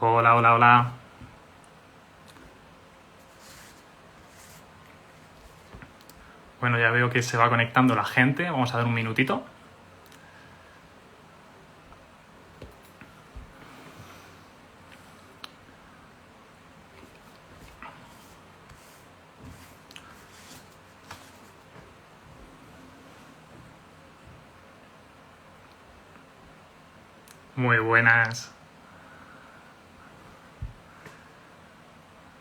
Hola, hola, hola. Bueno, ya veo que se va conectando la gente. Vamos a dar un minutito. Muy buenas.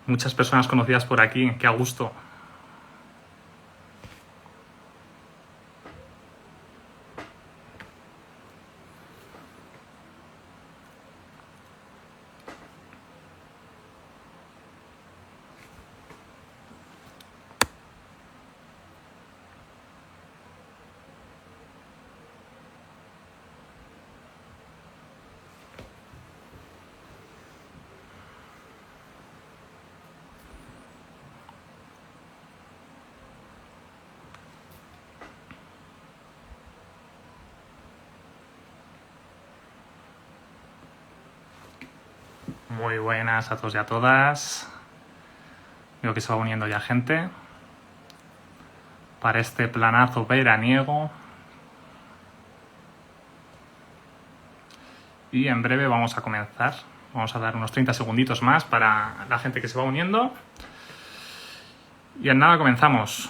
Muchas personas conocidas por aquí. Qué a gusto. Muy buenas a todos y a todas. Veo que se va uniendo ya gente para este planazo veraniego. Y en breve vamos a comenzar. Vamos a dar unos 30 segunditos más para la gente que se va uniendo. Y en nada comenzamos.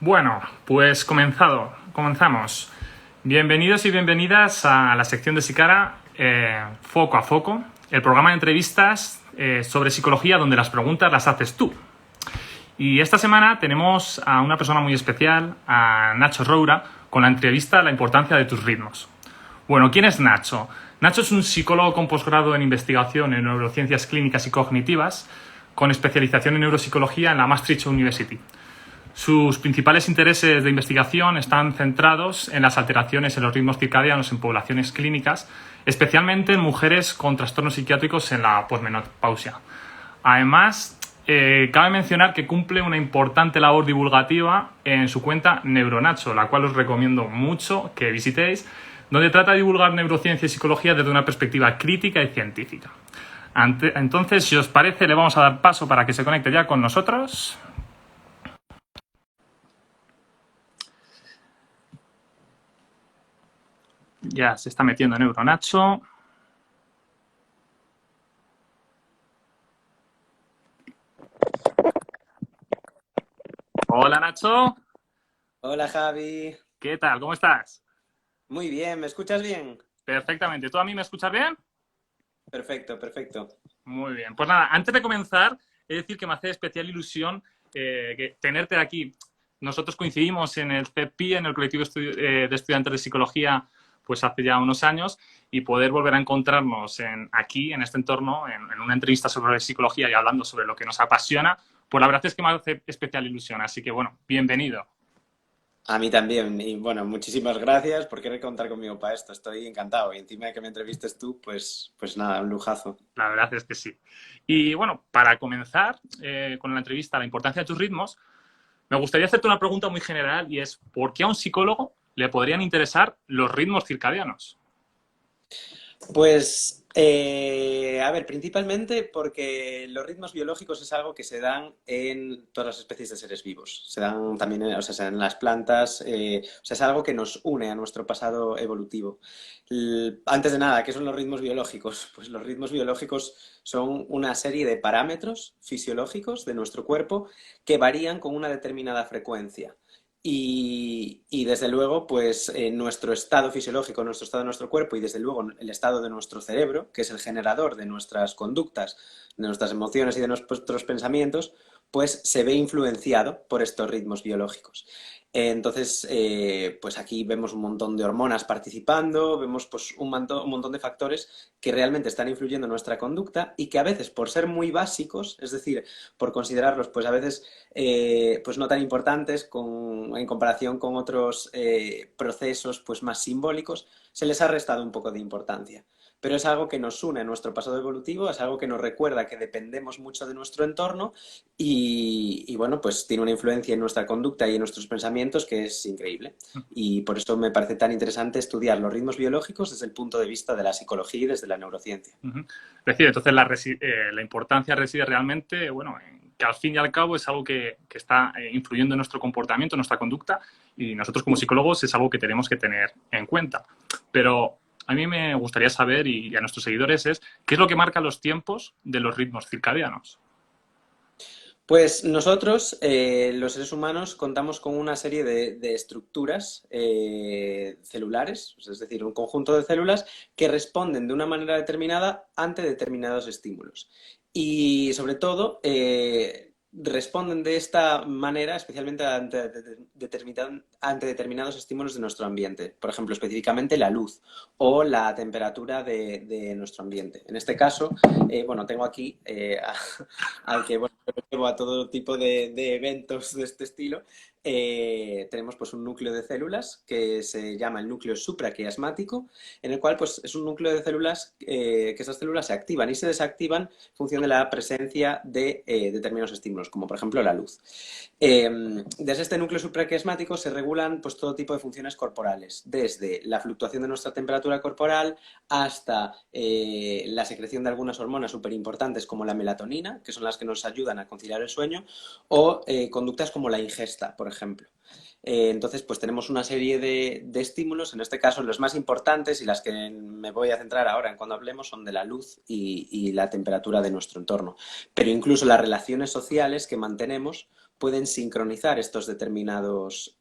Bueno, pues comenzamos. Bienvenidos y bienvenidas a la sección de Sicara Foco a Foco, el programa de entrevistas sobre psicología donde las preguntas las haces tú. Y esta semana tenemos a una persona muy especial, a Nacho Roura, con la entrevista La importancia de tus ritmos. Bueno, ¿quién es Nacho? Nacho es un psicólogo con posgrado en investigación en neurociencias clínicas y cognitivas, con especialización en neuropsicología en la Maastricht University. Sus principales intereses de investigación están centrados en las alteraciones en los ritmos circadianos en poblaciones clínicas, especialmente en mujeres con trastornos psiquiátricos en la posmenopausia. Además, cabe mencionar que cumple una importante labor divulgativa en su cuenta Neuronacho, la cual os recomiendo mucho que visitéis, donde trata de divulgar neurociencia y psicología desde una perspectiva crítica y científica. Entonces, si os parece, le vamos a dar paso para que se conecte ya con nosotros. Ya se está metiendo Neuronacho. Hola Nacho, Hola Javi, ¿qué tal? ¿Cómo estás? muy bien, ¿me escuchas bien? Perfectamente. ¿Tú a mí me escuchas bien? Perfecto, perfecto. Muy bien. Pues nada, antes de comenzar, he de decir que me hace especial ilusión tenerte aquí. Nosotros coincidimos en el CEPI, en el colectivo de estudiantes de psicología, pues hace ya unos años, y poder volver a encontrarnos aquí, en este entorno, en una entrevista sobre psicología y hablando sobre lo que nos apasiona, pues la verdad es que me hace especial ilusión. Así que bueno, bienvenido. A mí también, y bueno, muchísimas gracias por querer contar conmigo para esto, estoy encantado. Y encima de que me entrevistes tú, pues nada, un lujazo. La verdad es que sí. Y bueno, para comenzar con la entrevista, la importancia de tus ritmos, me gustaría hacerte una pregunta muy general y es, ¿por qué a un psicólogo le podrían interesar los ritmos circadianos? Pues, a ver, principalmente porque los ritmos biológicos es algo que se dan en todas las especies de seres vivos. Se dan también, o sea, se dan en las plantas, o sea, es algo que nos une a nuestro pasado evolutivo. Antes de nada, ¿qué son los ritmos biológicos? Pues los ritmos biológicos son una serie de parámetros fisiológicos de nuestro cuerpo que varían con una determinada frecuencia. Y desde luego, pues nuestro estado fisiológico, nuestro estado de nuestro cuerpo y desde luego el estado de nuestro cerebro, que es el generador de nuestras conductas, de nuestras emociones y de nuestros pensamientos, pues se ve influenciado por estos ritmos biológicos. Entonces, pues aquí vemos un montón de hormonas participando, vemos pues un montón de factores que realmente están influyendo en nuestra conducta y que a veces por ser muy básicos, es decir, por considerarlos pues a veces pues no tan importantes en comparación con otros procesos pues más simbólicos, se les ha restado un poco de importancia. pero es algo que nos une a nuestro pasado evolutivo, es algo que nos recuerda que dependemos mucho de nuestro entorno y bueno, pues tiene una influencia en nuestra conducta y en nuestros pensamientos que es increíble. Y por eso me parece tan interesante estudiar los ritmos biológicos desde el punto de vista de la psicología y desde la neurociencia. Es decir, entonces la importancia reside realmente, bueno, en que al fin y al cabo es algo que está influyendo en nuestro comportamiento, en nuestra conducta, y nosotros como psicólogos es algo que tenemos que tener en cuenta. Pero a mí me gustaría saber, y a nuestros seguidores, ¿qué es lo que marca los tiempos de los ritmos circadianos? Pues nosotros, los seres humanos, contamos con una serie de estructuras celulares, es decir, un conjunto de células que responden de una manera determinada ante determinados estímulos. Y sobre todo, responden de esta manera especialmente ante determinados estímulos de nuestro ambiente, por ejemplo, específicamente la luz o la temperatura de nuestro ambiente. En este caso, bueno, tengo aquí al que bueno, yo llevo a todo tipo de eventos de este estilo. Tenemos pues un núcleo de células que se llama el núcleo supraquiasmático, en el cual pues es un núcleo de células que esas células se activan y se desactivan en función de la presencia de determinados estímulos, como por ejemplo la luz. Desde este núcleo supraquiasmático se regulan pues todo tipo de funciones corporales, desde la fluctuación de nuestra temperatura corporal hasta la secreción de algunas hormonas súper importantes como la melatonina, que son las que nos ayudan a conciliar el sueño, o conductas como la ingesta, por ejemplo. Entonces, pues tenemos una serie de estímulos, en este caso los más importantes y las que me voy a centrar ahora en cuando hablemos son de la luz y la temperatura de nuestro entorno. Pero incluso las relaciones sociales que mantenemos pueden sincronizar estos determinados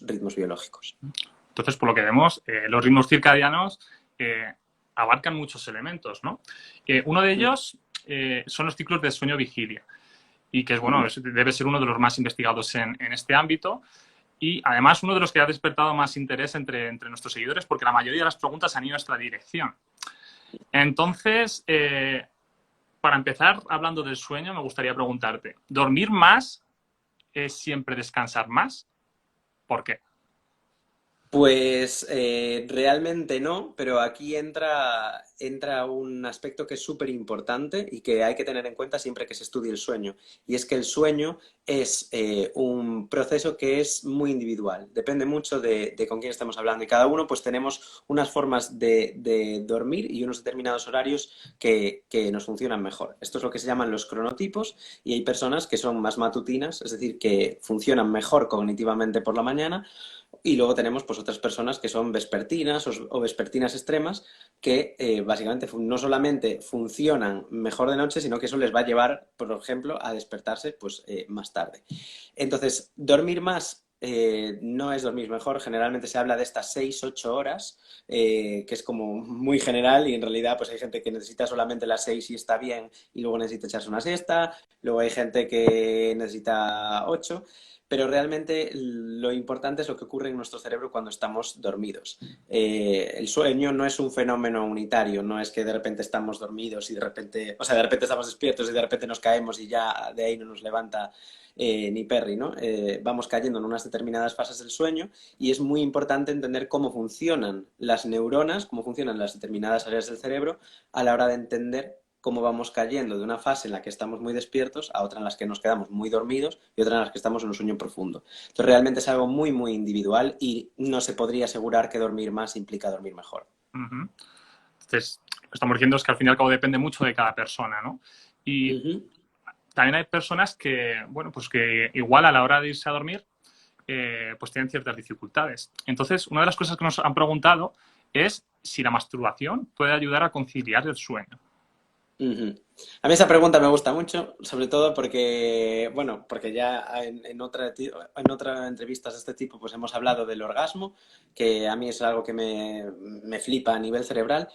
ritmos biológicos. Entonces, por lo que vemos, los ritmos circadianos abarcan muchos elementos, ¿no? Uno de ellos son los ciclos de sueño-vigilia y que bueno, debe ser uno de los más investigados en este ámbito y además uno de los que ha despertado más interés entre nuestros seguidores porque la mayoría de las preguntas han ido en esta dirección. Entonces, para empezar, hablando del sueño, me gustaría preguntarte, ¿dormir más es siempre descansar más? ¿Por qué? Pues realmente no, pero aquí entra un aspecto que es súper importante y que hay que tener en cuenta siempre que se estudie el sueño. Y es que el sueño es un proceso que es muy individual. Depende mucho de con quién estamos hablando. Y cada uno pues tenemos unas formas de dormir y unos determinados horarios que nos funcionan mejor. Esto es lo que se llaman los cronotipos y hay personas que son más matutinas, es decir, que funcionan mejor cognitivamente por la mañana. Y luego tenemos pues otras personas que son vespertinas o vespertinas extremas que básicamente no solamente funcionan mejor de noche, sino que eso les va a llevar, por ejemplo, a despertarse pues más tarde. Entonces, dormir más no es dormir mejor. Generalmente se habla de estas 6-8 horas, que es como muy general y en realidad pues hay gente que necesita solamente las 6 y está bien y luego necesita echarse una siesta, luego hay gente que necesita 8. Pero realmente lo importante es lo que ocurre en nuestro cerebro cuando estamos dormidos. El sueño no es un fenómeno unitario, no es que de repente estamos dormidos y de repente, o sea, de repente estamos despiertos y de repente nos caemos y ya de ahí no nos levanta ni Perry, ¿no? Vamos cayendo en unas determinadas fases del sueño y es muy importante entender cómo funcionan las neuronas, cómo funcionan las determinadas áreas del cerebro a la hora de entender cómo vamos cayendo de una fase en la que estamos muy despiertos a otra en la que nos quedamos muy dormidos y otra en la que estamos en un sueño profundo. Entonces realmente es algo muy, muy individual y no se podría asegurar que dormir más implica dormir mejor. Entonces, lo que estamos diciendo es que al fin y al cabo depende mucho de cada persona, ¿no? Y también hay personas que, bueno, pues que igual a la hora de irse a dormir, pues tienen ciertas dificultades. Entonces, una de las cosas que nos han preguntado es si la masturbación puede ayudar a conciliar el sueño. A mí esa pregunta me gusta mucho, sobre todo porque, bueno, porque ya en otras entrevistas de este tipo pues hemos hablado del orgasmo, que a mí es algo que me flipa a nivel cerebral.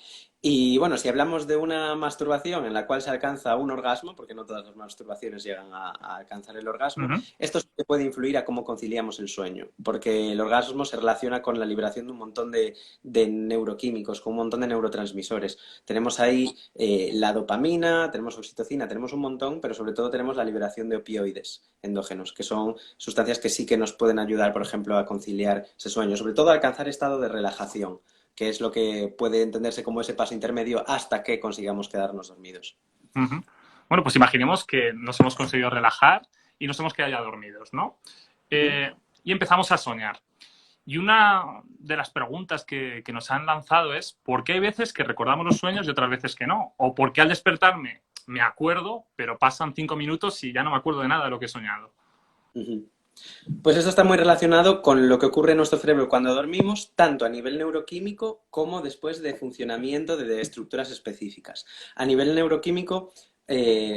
Y bueno, si hablamos de una masturbación en la cual se alcanza un orgasmo, porque no todas las masturbaciones llegan a alcanzar el orgasmo, esto sí que puede influir a cómo conciliamos el sueño, porque el orgasmo se relaciona con la liberación de un montón de neuroquímicos, con un montón de neurotransmisores. Tenemos ahí la dopamina, tenemos oxitocina, tenemos un montón, pero sobre todo tenemos la liberación de opioides endógenos, que son sustancias que sí que nos pueden ayudar, por ejemplo, a conciliar ese sueño, sobre todo a alcanzar estado de relajación. que es lo que puede entenderse como ese paso intermedio hasta que consigamos quedarnos dormidos. Ujú. Bueno, pues imaginemos que nos hemos conseguido relajar y nos hemos quedado ya dormidos, ¿no? Ujú. Y empezamos a soñar. Y una de las preguntas que nos han lanzado es ¿por qué hay veces que recordamos los sueños y otras veces que no? O ¿por qué al despertarme me acuerdo, pero pasan 5 minutos y ya no me acuerdo de nada de lo que he soñado? Ujú. Pues eso está muy relacionado con lo que ocurre en nuestro cerebro cuando dormimos, tanto a nivel neuroquímico como después de funcionamiento de estructuras específicas. A nivel neuroquímico,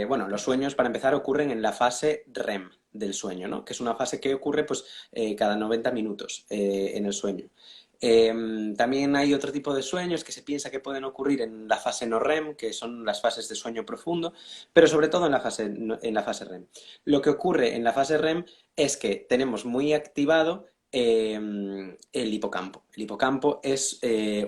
bueno, los sueños, para empezar, ocurren en la fase REM del sueño, ¿no? Que es una fase que ocurre pues, cada 90 minutos en el sueño. También hay otro tipo de sueños que se piensa que pueden ocurrir en la fase no REM, que son las fases de sueño profundo, pero sobre todo en la fase REM. Lo que ocurre en la fase REM es que tenemos muy activado el hipocampo. El hipocampo es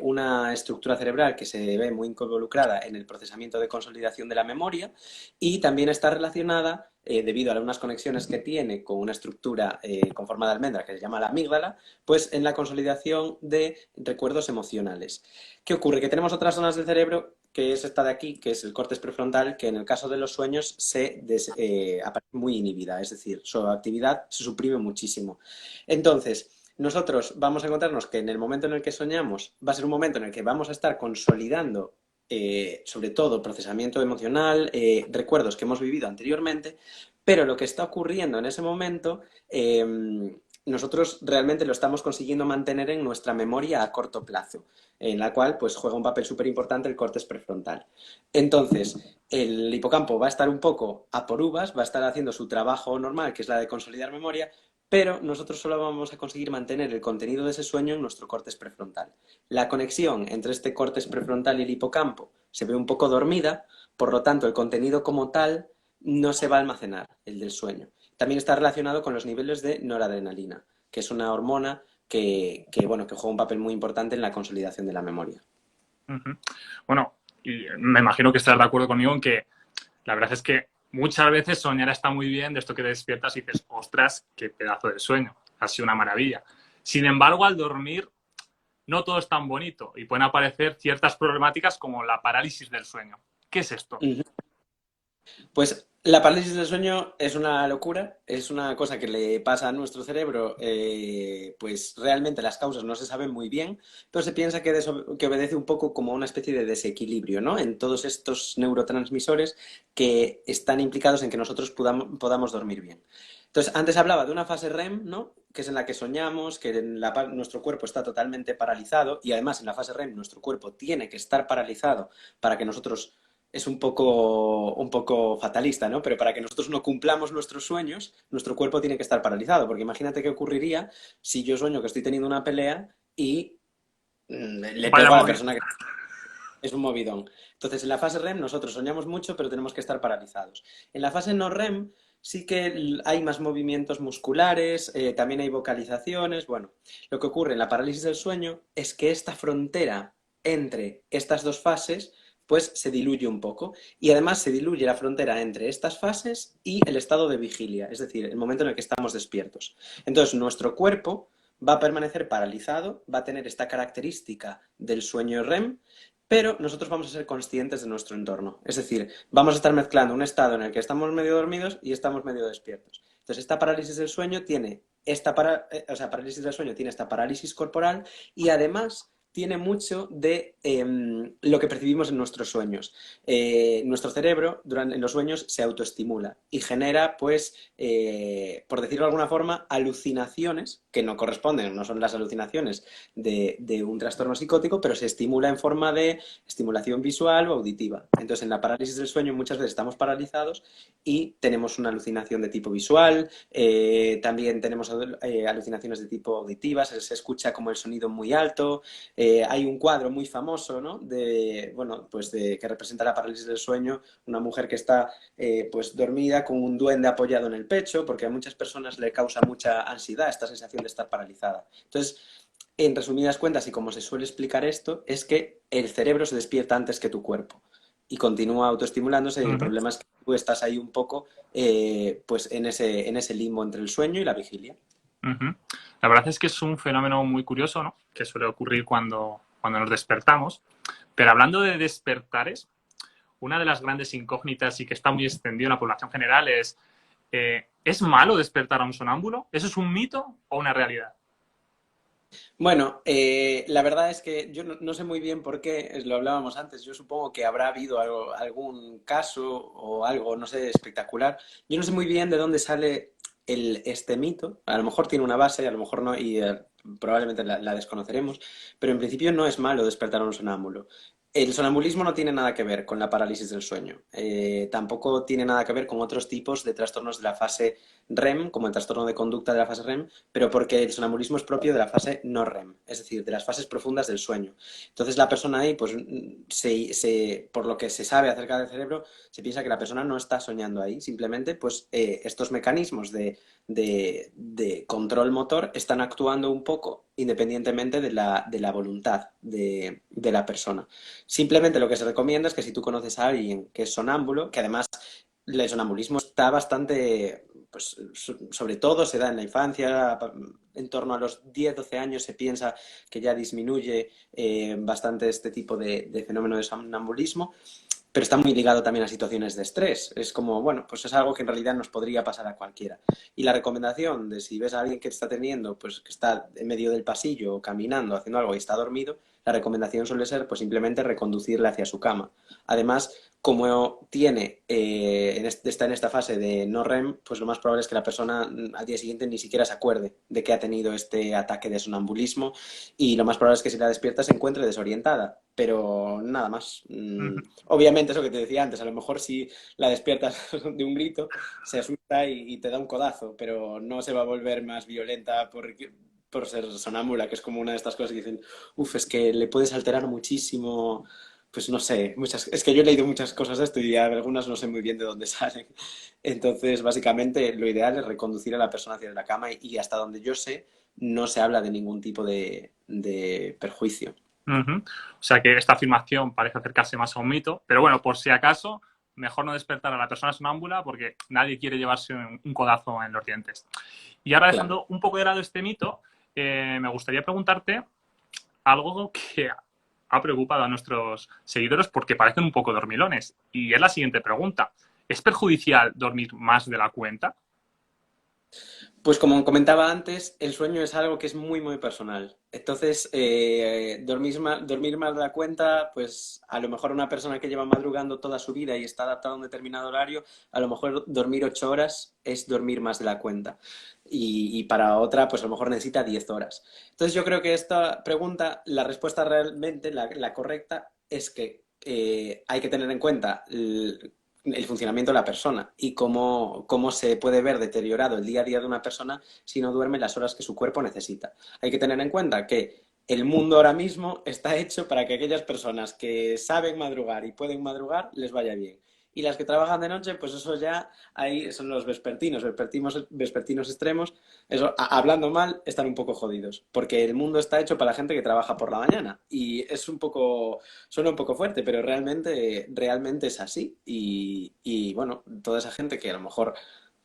una estructura cerebral que se ve muy involucrada en el procesamiento de consolidación de la memoria y también está relacionada, debido a unas conexiones que tiene con una estructura con forma de almendra que se llama la amígdala, pues en la consolidación de recuerdos emocionales. ¿Qué ocurre? Que tenemos otras zonas del cerebro, que es esta de aquí, que es el córtex prefrontal, que en el caso de los sueños aparece muy inhibida, es decir, su actividad se suprime muchísimo. Entonces, nosotros vamos a encontrarnos que en el momento en el que soñamos va a ser un momento en el que vamos a estar consolidando sobre todo procesamiento emocional, recuerdos que hemos vivido anteriormente, pero lo que está ocurriendo en ese momento, nosotros realmente lo estamos consiguiendo mantener en nuestra memoria a corto plazo, en la cual pues juega un papel súper importante el córtex prefrontal. Entonces, el hipocampo va a estar un poco a por uvas, va a estar haciendo su trabajo normal, que es la de consolidar memoria, pero nosotros solo vamos a conseguir mantener el contenido de ese sueño en nuestro córtex prefrontal. La conexión entre este córtex prefrontal y el hipocampo se ve un poco dormida, por lo tanto el contenido como tal no se va a almacenar, el del sueño. También está relacionado con los niveles de noradrenalina, que es una hormona bueno, que juega un papel muy importante en la consolidación de la memoria. Ujú. Bueno, y me imagino que estarás de acuerdo conmigo en que la verdad es que muchas veces soñar está muy bien, de esto que te despiertas y dices, ostras, qué pedazo de sueño, ha sido una maravilla. Sin embargo, al dormir no todo es tan bonito y pueden aparecer ciertas problemáticas como la parálisis del sueño. ¿Qué es esto? Uh -huh. Pues la parálisis del sueño es una locura, es una cosa que le pasa a nuestro cerebro, pues realmente las causas no se saben muy bien, pero se piensa que obedece un poco como una especie de desequilibrio, ¿no? En todos estos neurotransmisores que están implicados en que nosotros podamos dormir bien. Entonces, antes hablaba de una fase REM, ¿no? Que es en la que soñamos, que nuestro cuerpo está totalmente paralizado y además en la fase REM nuestro cuerpo tiene que estar paralizado para que nosotros es un poco fatalista, ¿no? Pero para que nosotros no cumplamos nuestros sueños, nuestro cuerpo tiene que estar paralizado. Porque imagínate qué ocurriría si yo sueño que estoy teniendo una pelea y le Vaya pego a la móvil. persona que es un movidón. Entonces, en la fase REM nosotros soñamos mucho, pero tenemos que estar paralizados. En la fase no REM sí que hay más movimientos musculares, también hay vocalizaciones. Bueno, lo que ocurre en la parálisis del sueño es que esta frontera entre estas dos fases pues se diluye un poco y además se diluye la frontera entre estas fases y el estado de vigilia, es decir, el momento en el que estamos despiertos. Entonces, nuestro cuerpo va a permanecer paralizado, va a tener esta característica del sueño REM, pero nosotros vamos a ser conscientes de nuestro entorno. Es decir, vamos a estar mezclando un estado en el que estamos medio dormidos y estamos medio despiertos. Entonces, esta parálisis del sueño tiene parálisis del sueño tiene esta parálisis corporal y además tiene mucho de lo que percibimos en nuestros sueños. Nuestro cerebro en los sueños se autoestimula y genera, pues, por decirlo de alguna forma, alucinaciones que no corresponden, no son las alucinaciones de un trastorno psicótico, pero se estimula en forma de estimulación visual o auditiva. Entonces, en la parálisis del sueño muchas veces estamos paralizados y tenemos una alucinación de tipo visual, también tenemos alucinaciones de tipo auditivas, se escucha como el sonido muy alto. Hay un cuadro muy famoso, ¿no? Que representa la parálisis del sueño, una mujer que está pues dormida con un duende apoyado en el pecho, porque a muchas personas le causa mucha ansiedad esta sensación de estar paralizada. Entonces, en resumidas cuentas, y como se suele explicar esto, es que el cerebro se despierta antes que tu cuerpo y continúa autoestimulándose y el Ujú. problema es que tú estás ahí un poco pues en ese limbo entre el sueño y la vigilia. Ujú. La verdad es que es un fenómeno muy curioso, ¿no? Que suele ocurrir cuando cuando nos despertamos. Pero hablando de despertares, una de las grandes incógnitas y que está muy extendida en la población general ¿es malo despertar a un sonámbulo? ¿Eso es un mito o una realidad? Bueno, la verdad es que yo no sé muy bien por qué, lo hablábamos antes, yo supongo que habrá habido algún caso o algo, no sé, espectacular. Yo no sé muy bien de dónde sale este mito, a lo mejor tiene una base, a lo mejor no, y probablemente la desconoceremos, pero en principio no es malo despertar a un sonámbulo. El sonambulismo no tiene nada que ver con la parálisis del sueño. Tampoco tiene nada que ver con otros tipos de trastornos de la fase REM, como el trastorno de conducta de la fase REM, pero porque el sonambulismo es propio de la fase no REM, es decir, de las fases profundas del sueño. Entonces la persona ahí, pues, por lo que se sabe acerca del cerebro, se piensa que la persona no está soñando ahí, simplemente pues estos mecanismos de control motor están actuando un poco independientemente de la voluntad de la persona. Simplemente lo que se recomienda es que si tú conoces a alguien que es sonámbulo, que además el sonambulismo está bastante, pues sobre todo se da en la infancia, en torno a los 10 12 años se piensa que ya disminuye bastante este tipo de fenómeno de sonambulismo, pero está muy ligado también a situaciones de estrés. Es como, bueno, pues es algo que en realidad nos podría pasar a cualquiera. Y la recomendación de si ves a alguien que está teniendo, pues que está en medio del pasillo, caminando, haciendo algo y está dormido, la recomendación suele ser pues simplemente reconducirle hacia su cama. Además, como está en esta fase de no REM, pues lo más probable es que la persona al día siguiente ni siquiera se acuerde de que ha tenido este ataque de sonambulismo y lo más probable es que si la despierta se encuentre desorientada, pero nada más. Obviamente eso que te decía antes, a lo mejor si la despiertas de un grito, se asusta y te da un codazo, pero no se va a volver más violenta por ser sonámbula, que es como una de estas cosas que dicen, uff, es que le puedes alterar muchísimo, pues no sé, es que yo he leído muchas cosas de esto y algunas no sé muy bien de dónde salen. Entonces, básicamente, lo ideal es reconducir a la persona hacia la cama y hasta donde yo sé, no se habla de ningún tipo de perjuicio. O sea que esta afirmación parece acercarse más a un mito, pero bueno, por si acaso, mejor no despertar a la persona sonámbula porque nadie quiere llevarse un codazo en los dientes. Y ahora Claro. dejando un poco de lado este mito, me gustaría preguntarte algo que ha preocupado a nuestros seguidores porque parecen un poco dormilones. Y es la siguiente pregunta. ¿Es perjudicial dormir más de la cuenta? Pues como comentaba antes, el sueño es algo que es muy, muy personal. Entonces, dormir más de la cuenta, pues a lo mejor una persona que lleva madrugando toda su vida y está adaptada a un determinado horario, a lo mejor dormir 8 horas es dormir más de la cuenta. Y para otra, pues a lo mejor necesita 10 horas. Entonces yo creo que esta pregunta, la respuesta realmente, la correcta, es que hay que tener en cuenta el funcionamiento de la persona y cómo se puede ver deteriorado el día a día de una persona si no duerme las horas que su cuerpo necesita. Hay que tener en cuenta que el mundo ahora mismo está hecho para que aquellas personas que saben madrugar y pueden madrugar les vaya bien. Y las que trabajan de noche, pues eso ya ahí son los vespertinos extremos. Eso, hablando mal, están un poco jodidos, porque el mundo está hecho para la gente que trabaja por la mañana. Y es un poco, suena un poco fuerte, pero realmente es así. Y bueno, toda esa gente que a lo mejor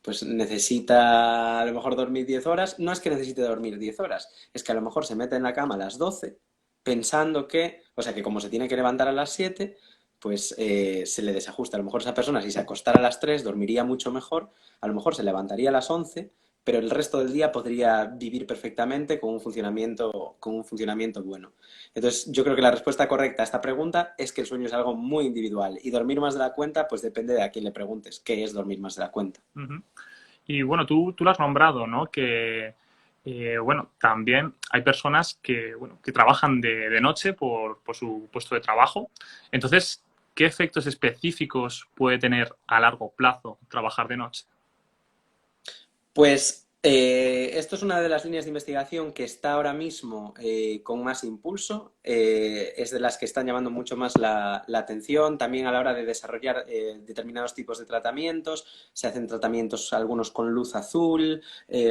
pues necesita a lo mejor dormir 10 horas, no es que necesite dormir 10 horas, es que a lo mejor se mete en la cama a las 12 pensando que, o sea que como se tiene que levantar a las 7 pues se le desajusta. A lo mejor esa persona si se acostara a las 3 dormiría mucho mejor, a lo mejor se levantaría a las 11 pero el resto del día podría vivir perfectamente con un funcionamiento bueno. Entonces, yo creo que la respuesta correcta a esta pregunta es que el sueño es algo muy individual y dormir más de la cuenta, pues depende de a quién le preguntes qué es dormir más de la cuenta. Y bueno, tú lo has nombrado, ¿no? Que, bueno, también hay personas que, bueno, que trabajan de noche por su puesto de trabajo. Entonces, ¿qué efectos específicos puede tener a largo plazo trabajar de noche? Pues esto es una de las líneas de investigación que está ahora mismo con más impulso. Es de las que están llamando mucho más la atención. También a la hora de desarrollar determinados tipos de tratamientos. Se hacen tratamientos, algunos con luz azul,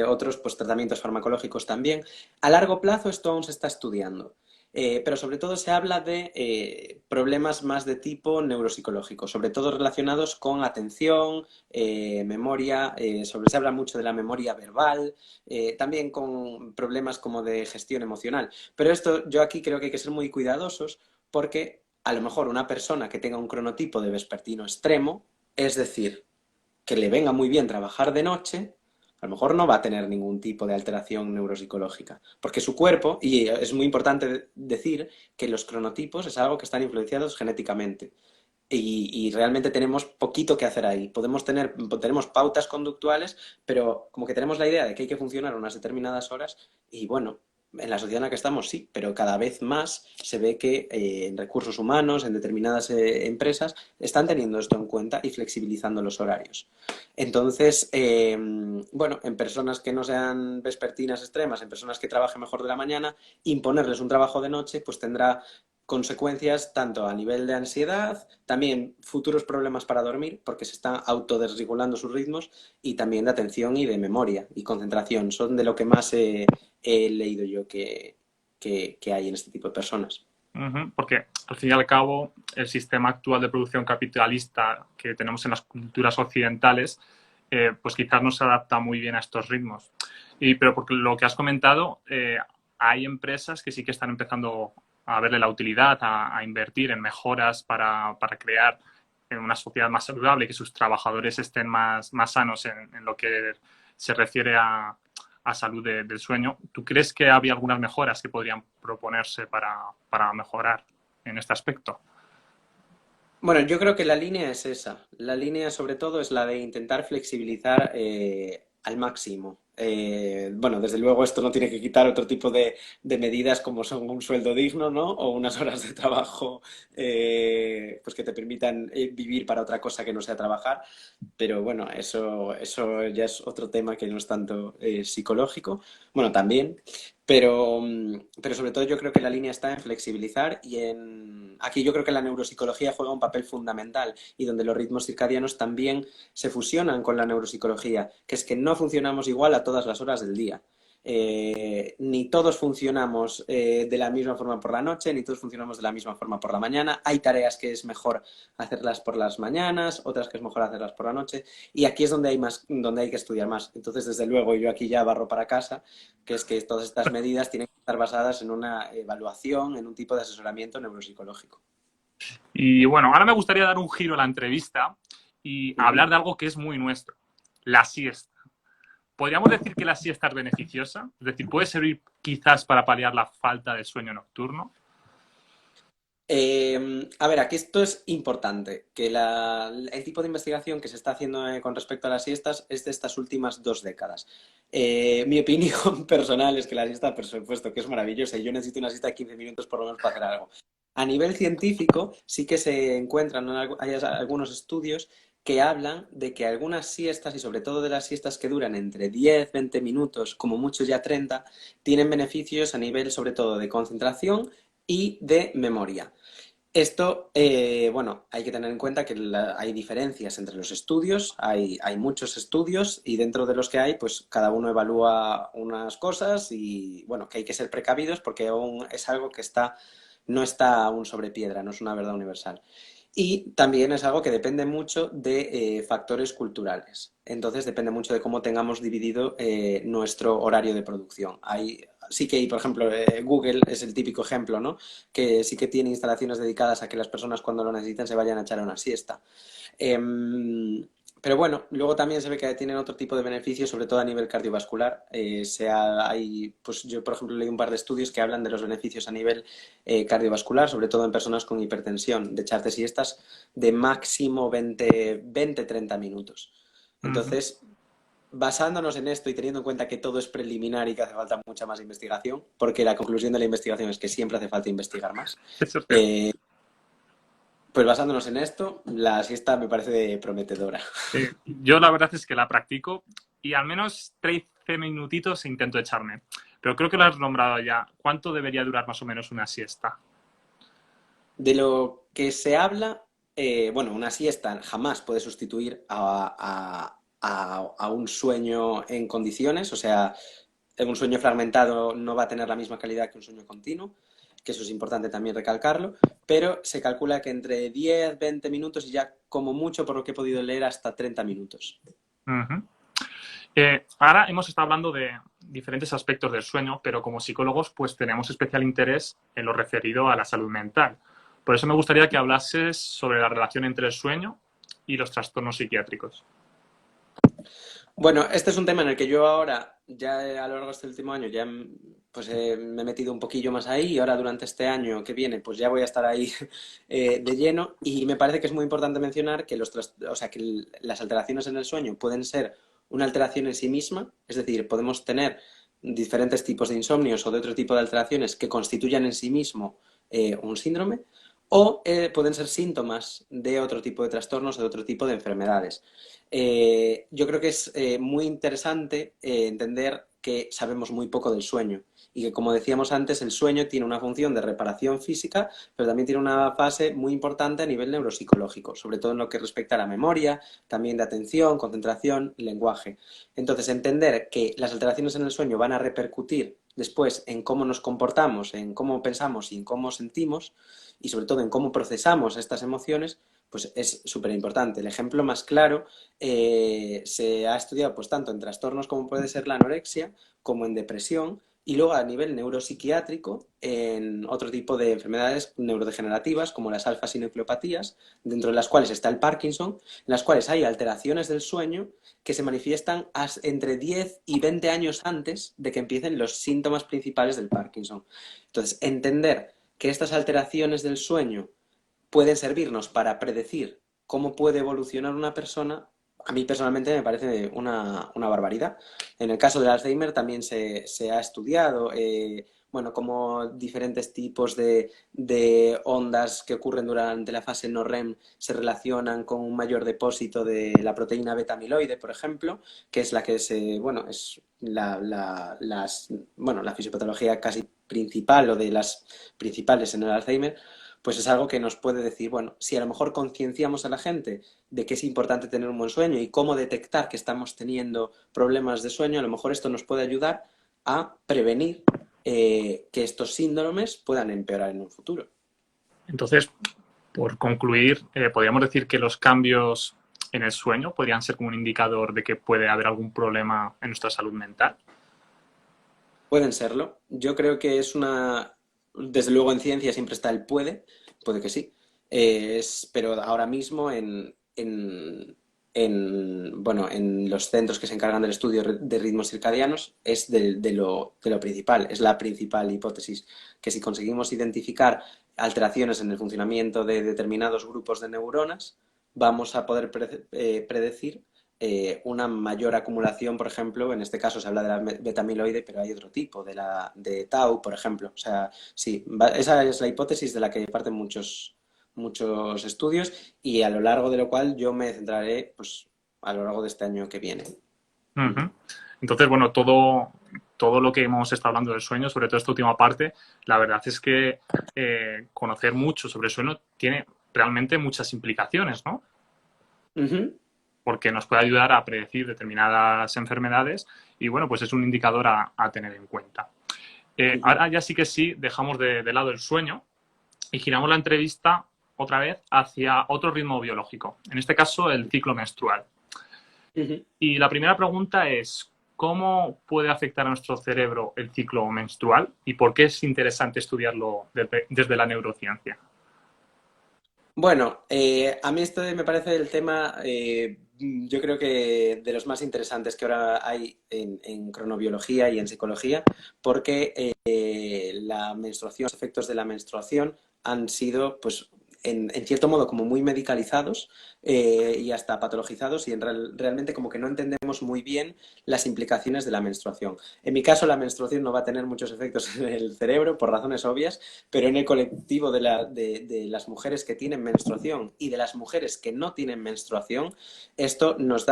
otros pues tratamientos farmacológicos también. A largo plazo esto aún se está estudiando. Pero sobre todo se habla de problemas más de tipo neuropsicológico, sobre todo relacionados con atención, memoria, se habla mucho de la memoria verbal, también con problemas como de gestión emocional. Pero esto yo aquí creo que hay que ser muy cuidadosos porque a lo mejor una persona que tenga un cronotipo de vespertino extremo, es decir, que le venga muy bien trabajar de noche, a lo mejor no va a tener ningún tipo de alteración neuropsicológica, porque su cuerpo, y es muy importante decir que los cronotipos es algo que están influenciados genéticamente. Y realmente tenemos poquito que hacer ahí. Tenemos pautas conductuales, pero como que tenemos la idea de que hay que funcionar unas determinadas horas y bueno, en la sociedad en la que estamos sí, pero cada vez más se ve que en recursos humanos, en determinadas empresas, están teniendo esto en cuenta y flexibilizando los horarios. Entonces, bueno, en personas que no sean vespertinas extremas, en personas que trabajen mejor de la mañana, imponerles un trabajo de noche, pues tendrá consecuencias tanto a nivel de ansiedad, también futuros problemas para dormir, porque se están autodesregulando sus ritmos, y también de atención y de memoria y concentración. Son de lo que más he leído yo que hay en este tipo de personas. Porque al fin y al cabo el sistema actual de producción capitalista que tenemos en las culturas occidentales pues quizás no se adapta muy bien a estos ritmos. Pero porque lo que has comentado, hay empresas que sí que están empezando a verle la utilidad, a invertir en mejoras para crear una sociedad más saludable y que sus trabajadores estén más sanos en lo que se refiere a salud del sueño. ¿Tú crees que había algunas mejoras que podrían proponerse para mejorar en este aspecto? Bueno, yo creo que la línea es esa. La línea sobre todo es la de intentar flexibilizar al máximo. Bueno, desde luego esto no tiene que quitar otro tipo de medidas como son un sueldo digno, ¿no? O unas horas de trabajo pues que te permitan vivir para otra cosa que no sea trabajar. Pero bueno, eso ya es otro tema que no es tanto psicológico. Bueno, también. Pero sobre todo yo creo que la línea está en flexibilizar y en... Aquí yo creo que la neuropsicología juega un papel fundamental y donde los ritmos circadianos también se fusionan con la neuropsicología, que es que no funcionamos igual a todas las horas del día. Ni todos funcionamos de la misma forma por la noche, ni todos funcionamos de la misma forma por la mañana. Hay tareas que es mejor hacerlas por las mañanas, otras que es mejor hacerlas por la noche, y aquí es donde donde hay que estudiar más. Entonces, desde luego, yo aquí ya barro para casa, que es que todas estas medidas tienen que estar basadas en una evaluación, en un tipo de asesoramiento neuropsicológico. Y bueno, ahora me gustaría dar un giro a la entrevista y Uh -huh. hablar de algo que es muy nuestro, la siesta. ¿Podríamos decir que la siesta es beneficiosa? Es decir, ¿puede servir quizás para paliar la falta de sueño nocturno? A ver, aquí esto es importante, que el tipo de investigación que se está haciendo con respecto a las siestas es de estas últimas 2 décadas. Mi opinión personal es que la siesta, por supuesto, que es maravillosa y yo necesito una siesta de 15 minutos por lo menos para hacer algo. A nivel científico, sí que se encuentran, hay algunos estudios que hablan de que algunas siestas, y sobre todo de las siestas que duran entre 10, 20 minutos, como mucho ya 30, tienen beneficios a nivel sobre todo de concentración y de memoria. Esto, bueno, hay que tener en cuenta que hay diferencias entre los estudios, hay muchos estudios y dentro de los que hay, pues cada uno evalúa unas cosas y, bueno, que hay que ser precavidos porque aún es algo que no está aún sobre piedra, no es una verdad universal. Y también es algo que depende mucho de factores culturales. Entonces depende mucho de cómo tengamos dividido nuestro horario de producción. Sí que, por ejemplo, Google es el típico ejemplo, ¿no? Que sí que tiene instalaciones dedicadas a que las personas cuando lo necesiten se vayan a echar una siesta. Pero bueno, luego también se ve que tienen otro tipo de beneficios, sobre todo a nivel cardiovascular. Pues yo, por ejemplo, leí un par de estudios que hablan de los beneficios a nivel cardiovascular, sobre todo en personas con hipertensión, de echarte siestas de máximo 20-30 minutos. Uh -huh. Entonces, basándonos en esto y teniendo en cuenta que todo es preliminar y que hace falta mucha más investigación, porque la conclusión de la investigación es que siempre hace falta investigar más, Eso es cierto. eh, pues basándonos en esto, la siesta me parece prometedora. Yo la verdad es que la practico y al menos 13 minutitos intento echarme. Pero creo que lo has nombrado ya. ¿Cuánto debería durar más o menos una siesta? De lo que se habla, bueno, una siesta jamás puede sustituir a un sueño en condiciones, o sea, un sueño fragmentado no va a tener la misma calidad que un sueño continuo. que eso es importante también recalcarlo, pero se calcula que entre 10, 20 minutos y ya como mucho, por lo que he podido leer, hasta 30 minutos. Ujú. Ahora hemos estado hablando de diferentes aspectos del sueño, pero como psicólogos pues tenemos especial interés en lo referido a la salud mental. Por eso me gustaría que hablases sobre la relación entre el sueño y los trastornos psiquiátricos. Bueno, este es un tema en el que yo ahora, ya a lo largo de este último año, ya pues me he metido un poquillo más ahí y ahora durante este año que viene, pues ya voy a estar ahí de lleno y me parece que es muy importante mencionar que o sea, que las alteraciones en el sueño pueden ser una alteración en sí misma, es decir, podemos tener diferentes tipos de insomnios o de otro tipo de alteraciones que constituyan en sí mismo un síndrome o pueden ser síntomas de otro tipo de trastornos o de otro tipo de enfermedades. Yo creo que es muy interesante entender que sabemos muy poco del sueño y que, como decíamos antes, el sueño tiene una función de reparación física, pero también tiene una fase muy importante a nivel neuropsicológico, sobre todo en lo que respecta a la memoria, también de atención, concentración, lenguaje. Entonces, entender que las alteraciones en el sueño van a repercutir después en cómo nos comportamos, en cómo pensamos y en cómo sentimos, y sobre todo en cómo procesamos estas emociones, pues es súper importante. El ejemplo más claro se ha estudiado pues tanto en trastornos como puede ser la anorexia, como en depresión, y luego a nivel neuropsiquiátrico en otro tipo de enfermedades neurodegenerativas como las alfa-sinucleopatías, dentro de las cuales está el Parkinson, en las cuales hay alteraciones del sueño que se manifiestan entre 10 y 20 años antes de que empiecen los síntomas principales del Parkinson. Entonces, entender que estas alteraciones del sueño pueden servirnos para predecir cómo puede evolucionar una persona, a mí personalmente me parece una barbaridad. En el caso del Alzheimer también se ha estudiado, bueno, cómo diferentes tipos de ondas que ocurren durante la fase no REM se relacionan con un mayor depósito de la proteína beta-amiloide, por ejemplo, que es la que bueno, es bueno, la fisiopatología casi principal o de las principales en el Alzheimer, pues es algo que nos puede decir, bueno, si a lo mejor concienciamos a la gente de que es importante tener un buen sueño y cómo detectar que estamos teniendo problemas de sueño, a lo mejor esto nos puede ayudar a prevenir que estos síndromes puedan empeorar en un futuro. Entonces, por concluir, podríamos decir que los cambios en el sueño podrían ser como un indicador de que puede haber algún problema en nuestra salud mental. Pueden serlo. Yo creo que es desde luego en ciencia siempre está el puede que sí. Pero ahora mismo bueno, en los centros que se encargan del estudio de ritmos circadianos es de lo principal, es la principal hipótesis, que si conseguimos identificar alteraciones en el funcionamiento de determinados grupos de neuronas, vamos a poder predecir una mayor acumulación, por ejemplo, en este caso se habla de la beta-amiloide, pero hay otro tipo, de tau, por ejemplo. O sea, sí, esa es la hipótesis de la que parten muchos estudios y a lo largo de lo cual yo me centraré pues, a lo largo de este año que viene. Uh-huh. Entonces, bueno, todo lo que hemos estado hablando del sueño, sobre todo esta última parte, la verdad es que conocer mucho sobre el sueño tiene realmente muchas implicaciones, ¿no? Uh-huh. Porque nos puede ayudar a predecir determinadas enfermedades y, bueno, pues es un indicador a tener en cuenta. Ahora ya sí que sí, dejamos de lado el sueño y giramos la entrevista otra vez hacia otro ritmo biológico, en este caso el ciclo menstrual. Uh-huh. Y la primera pregunta es, ¿cómo puede afectar a nuestro cerebro el ciclo menstrual y por qué es interesante estudiarlo desde la neurociencia? Bueno, a mí este me parece el tema, yo creo que de los más interesantes que ahora hay en cronobiología y en psicología, porque la menstruación, los efectos de la menstruación han sido, pues, en cierto modo, como muy medicalizados y hasta patologizados y realmente como que no entendemos muy bien las implicaciones de la menstruación. En mi caso, la menstruación no va a tener muchos efectos en el cerebro por razones obvias, pero en el colectivo de las mujeres que tienen menstruación y de las mujeres que no tienen menstruación, esto nos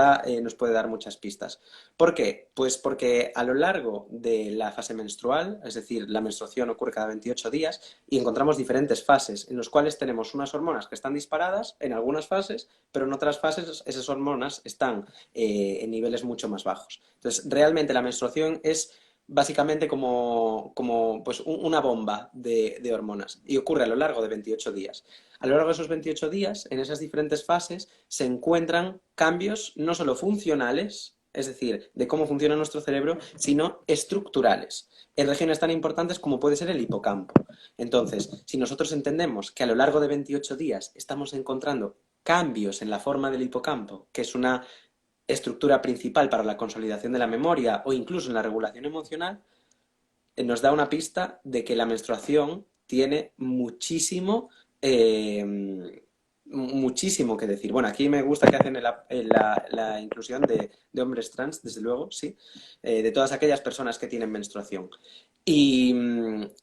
puede dar muchas pistas. ¿Por qué? Pues porque a lo largo de la fase menstrual, es decir, la menstruación ocurre cada 28 días y encontramos diferentes fases en las cuales tenemos unas hormonas que están disparadas en algunas fases, pero en otras fases esas hormonas están en niveles mucho más bajos. Entonces, realmente la menstruación es básicamente como pues, una bomba de hormonas y ocurre a lo largo de 28 días. A lo largo de esos 28 días, en esas diferentes fases, se encuentran cambios no solo funcionales, es decir, de cómo funciona nuestro cerebro, sino estructurales, en regiones tan importantes como puede ser el hipocampo. Entonces, si nosotros entendemos que a lo largo de 28 días estamos encontrando cambios en la forma del hipocampo, que es una estructura principal para la consolidación de la memoria o incluso en la regulación emocional, nos da una pista de que la menstruación tiene muchísimo que decir. Bueno, aquí me gusta que hacen la inclusión de hombres trans, desde luego, sí, de todas aquellas personas que tienen menstruación. Y,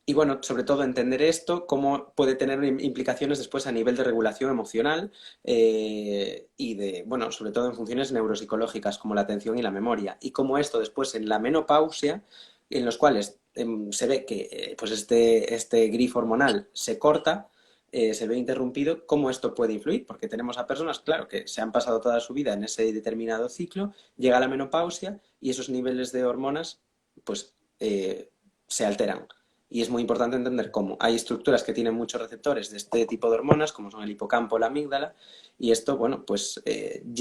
y, bueno, sobre todo entender esto, cómo puede tener implicaciones después a nivel de regulación emocional y de, bueno, sobre todo en funciones neuropsicológicas como la atención y la memoria. Y cómo esto después en la menopausia, en los cuales se ve que pues este grifo hormonal se corta, se ve interrumpido, cómo esto puede influir, porque tenemos a personas, claro, que se han pasado toda su vida en ese determinado ciclo, llega la menopausia y esos niveles de hormonas, pues se alteran. Y es muy importante entender cómo. Hay estructuras que tienen muchos receptores de este tipo de hormonas, como son el hipocampo o la amígdala, y esto, bueno, pues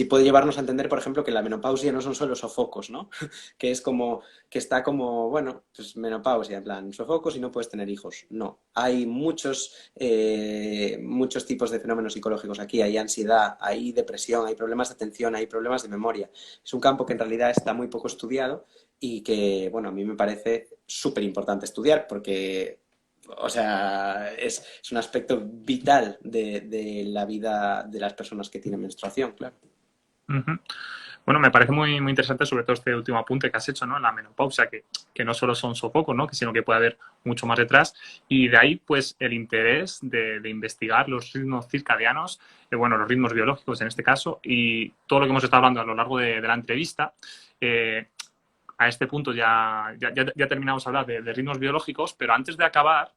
puede llevarnos a entender, por ejemplo, que la menopausia no son solo sofocos, ¿no? Que es como, que está como, bueno, pues menopausia, en plan, sofocos y no puedes tener hijos. No, hay muchos tipos de fenómenos psicológicos aquí. Hay ansiedad, hay depresión, hay problemas de atención, hay problemas de memoria. Es un campo que en realidad está muy poco estudiado y que, bueno, a mí me parece súper importante estudiar porque, o sea, es un aspecto vital de la vida de las personas que tienen menstruación, claro. Ujú. Bueno, me parece muy, muy interesante sobre todo este último apunte que has hecho, ¿no? La menopausia, que no solo son sofocos, ¿no? Sino que puede haber mucho más detrás. Y de ahí, pues, el interés de investigar los ritmos circadianos, bueno, los ritmos biológicos en este caso, y todo lo que hemos estado hablando a lo largo de la entrevista. A este punto ya terminamos de hablar de ritmos biológicos, pero antes de acabar,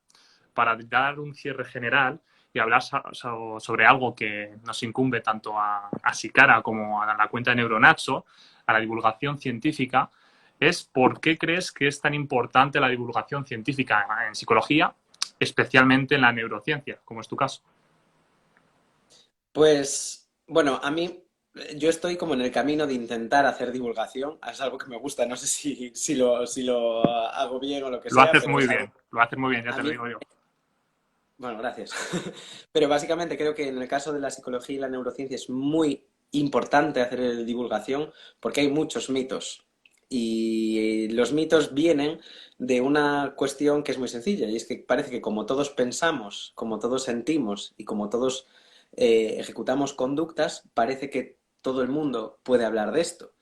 para dar un cierre general y hablar sobre algo que nos incumbe tanto a Sicara como a la cuenta de Neuronacho, a la divulgación científica, es por qué crees que es tan importante la divulgación científica en psicología, especialmente en la neurociencia, como es tu caso. Pues, bueno, a mí, yo estoy como en el camino de intentar hacer divulgación. Es algo que me gusta, no sé si lo hago bien o lo que sea, pero es algo Lo haces muy bien, ya a te lo mí, digo yo. bueno, gracias. Pero básicamente creo que en el caso de la psicología y la neurociencia es muy importante hacer divulgación porque hay muchos mitos. Y los mitos vienen de una cuestión que es muy sencilla, y es que parece que como todos pensamos, como todos sentimos y como todos ejecutamos conductas, parece que todo el mundo puede hablar de esto.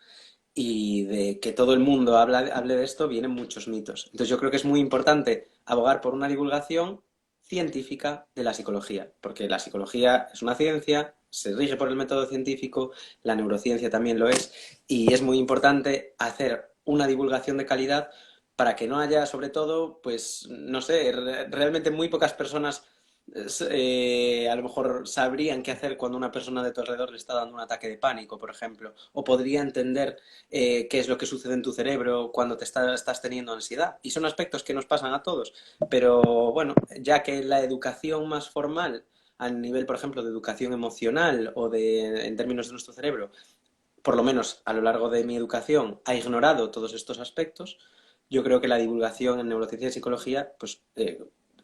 Y de que todo el mundo hable de esto vienen muchos mitos. Entonces yo creo que es muy importante abogar por una divulgación científica de la psicología, porque la psicología es una ciencia, se rige por el método científico, la neurociencia también lo es, y es muy importante hacer una divulgación de calidad para que no haya, sobre todo, pues, no sé, realmente muy pocas personas a lo mejor sabrían qué hacer cuando una persona de tu alrededor le está dando un ataque de pánico, por ejemplo, o podría entender qué es lo que sucede en tu cerebro cuando estás teniendo ansiedad. Y son aspectos que nos pasan a todos, pero bueno, ya que la educación más formal, a nivel, por ejemplo, de educación emocional o en términos de nuestro cerebro, por lo menos a lo largo de mi educación, ha ignorado todos estos aspectos, yo creo que la divulgación en neurociencia y psicología pues,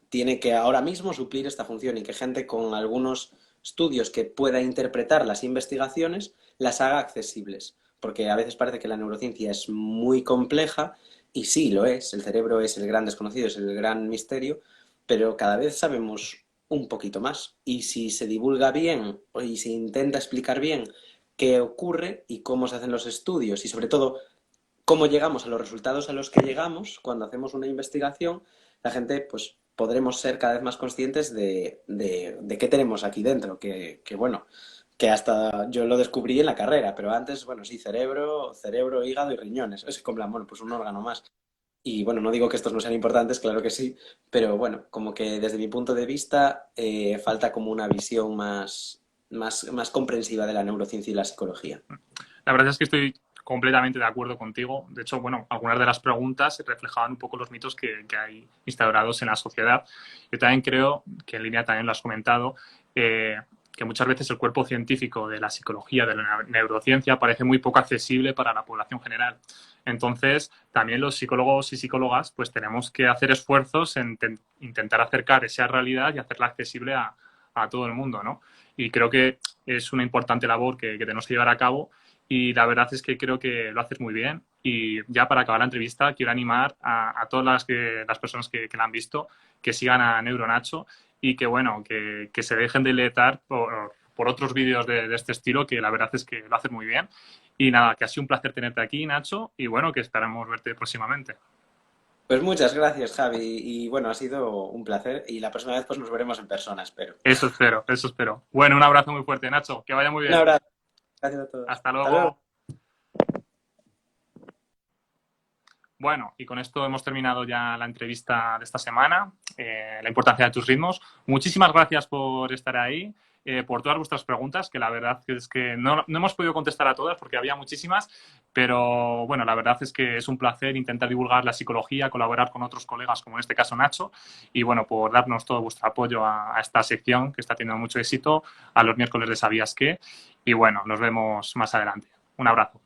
tiene que ahora mismo suplir esta función y que gente con algunos estudios que pueda interpretar las investigaciones las haga accesibles. Porque a veces parece que la neurociencia es muy compleja y sí lo es, el cerebro es el gran desconocido, es el gran misterio, pero cada vez sabemos un poquito más. Y si se divulga bien y se intenta explicar bien qué ocurre y cómo se hacen los estudios y sobre todo cómo llegamos a los resultados a los que llegamos cuando hacemos una investigación, la gente pues podremos ser cada vez más conscientes de qué tenemos aquí dentro, que bueno, que hasta yo lo descubrí en la carrera, pero antes, bueno, sí, cerebro, hígado y riñones, es como, bueno, pues un órgano más. Y bueno, no digo que estos no sean importantes, claro que sí, pero bueno, como que desde mi punto de vista falta como una visión más comprensiva de la neurociencia y la psicología. La verdad es que estoy completamente de acuerdo contigo. De hecho, bueno, algunas de las preguntas reflejaban un poco los mitos que hay instaurados en la sociedad. Yo también creo, que en línea también lo has comentado, que muchas veces el cuerpo científico de la psicología, de la neurociencia, parece muy poco accesible para la población general. Entonces, también los psicólogos y psicólogas pues tenemos que hacer esfuerzos en intentar acercar esa realidad y hacerla accesible a todo el mundo, ¿no? Y creo que es una importante labor que tenemos que llevar a cabo y la verdad es que creo que lo haces muy bien. Y ya para acabar la entrevista, quiero animar a todas las personas que la han visto que sigan a Neuronacho y que, bueno, que se dejen de deletar por otros vídeos de este estilo, que la verdad es que lo haces muy bien. Y nada, que ha sido un placer tenerte aquí, Nacho, y bueno, que esperamos verte próximamente. Pues muchas gracias, Javi. Y bueno, ha sido un placer. Y la próxima vez pues nos veremos en persona, espero. Eso espero, eso espero. Bueno, un abrazo muy fuerte, Nacho, que vaya muy Un bien. abrazo. Gracias a todos. Hasta Hasta luego. luego. Bueno, y con esto hemos terminado ya la entrevista de esta semana, la importancia de tus ritmos. Muchísimas gracias por estar ahí, por todas vuestras preguntas, que la verdad es que no hemos podido contestar a todas porque había muchísimas, pero bueno, la verdad es que es un placer intentar divulgar la psicología, colaborar con otros colegas, como en este caso Nacho, y bueno, por darnos todo vuestro apoyo a esta sección que está teniendo mucho éxito, a los miércoles de ¿Sabías qué? Y bueno, nos vemos más adelante. Un abrazo.